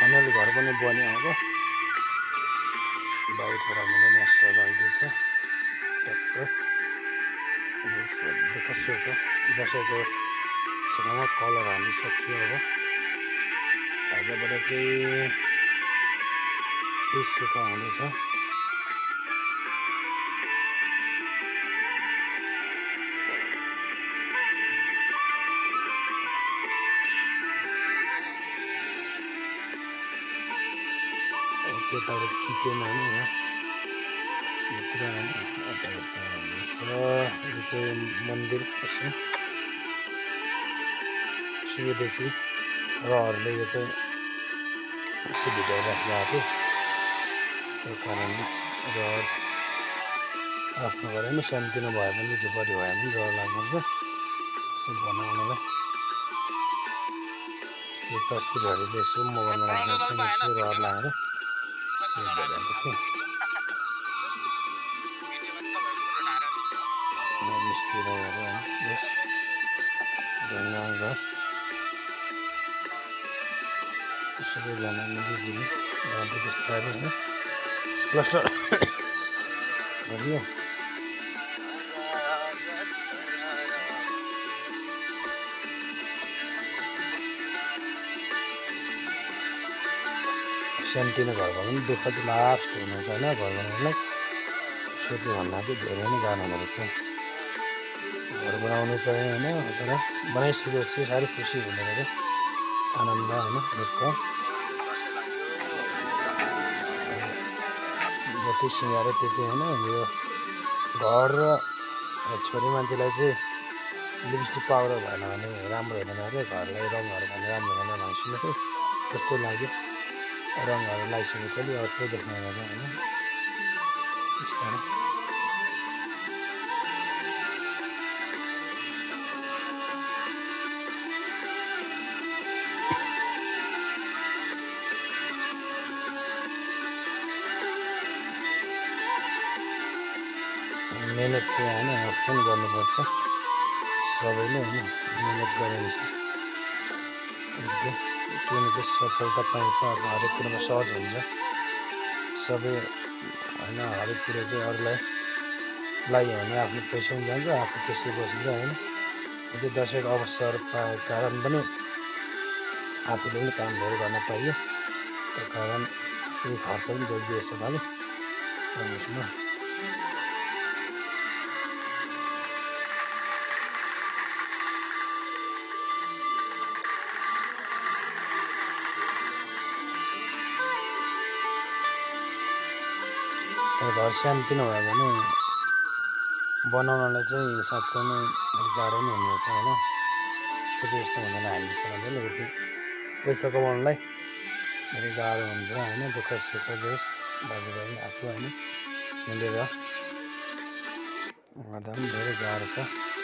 finally घर पनि बन्यो अब बाबु छोरा मिलेर यहाँ सजाइदिएछ ट्याक्क दुःख सुख दसैँको छेउमा कलर हालिसक्यो अब आजबाट चाहिँ सुख हुनेछ यताबाट किचन होइन यहाँ यो चाहिँ मन्दिर सुरुदेखि रहरले यो चाहिँ यसो भित्र राख्नु आएको त्यही कारणले रहर आफ्नो घर होइन सानोतिनो भए पनि झुपडी भए पनि रहर लाग्नुहुन्छ यसो बनाउनलाई यो तस्बिरहरूले यसो मोबाइलमा राख्नु पनि यसो रहर लगाएर मिस्त्री यस ढुङ्गा घर सबैजना मिलिजुली गाउँको बिस्तारै होइन प्लास्टर गरियो सानोतिनो घर बनाउनु दुःख चाहिँ लास्ट हुनुहुन्छ होइन घर बनाउनुलाई सोच्यो भन्दा चाहिँ धेरै नै गाह्रो हुँदो रहेछ घर बनाउनु चाहिँ होइन तर बनाइसकेपछि साह्रै खुसी हुँदो रहेछ आनन्द होइन दुःख जति सिँगारो त्यति होइन यो घर र छोरी मान्छेलाई चाहिँ लिपस्टिक पाउडर भएन भने राम्रो हुँदैन अरे घरलाई रङहरू भने राम्रो हुँदैन भने सुनेको त्यस्तो लाग्यो रङहरू लगाइसकेपछि अलि अर्को देख्न गएर होइन बिस्तारै मेहनत चाहिँ होइन आफै गर्नुपर्छ सबैले होइन मेहनत गरेर किनकि सफलता पाइन्छ अब हरेक कुरामा सहज हुन्छ सबै होइन हरेक कुरो चाहिँ अरूलाई लाग्यो भने आफ्नो पैसा पनि जान्छ आफू त्यसै बसिन्छ होइन त्यो दसैँको अवसर पाएको कारण पनि आफूले पनि काम धेरै गर्न पाइयो त्यही कारण केही खर्च पनि जोगियो जस्तो भयो यसमा घर सानोतिनो भयो भने बनाउनलाई चाहिँ साँच्चै नै गाह्रो नै हुनेछ होइन सोचे जस्तो हुँदैन हामी छोराले पैसा कमाउनलाई धेरै गाह्रो हुन्छ होइन दुःख सुख जोस् दाजुभाइ आफू होइन मिलेर गर्दा पनि धेरै गाह्रो छ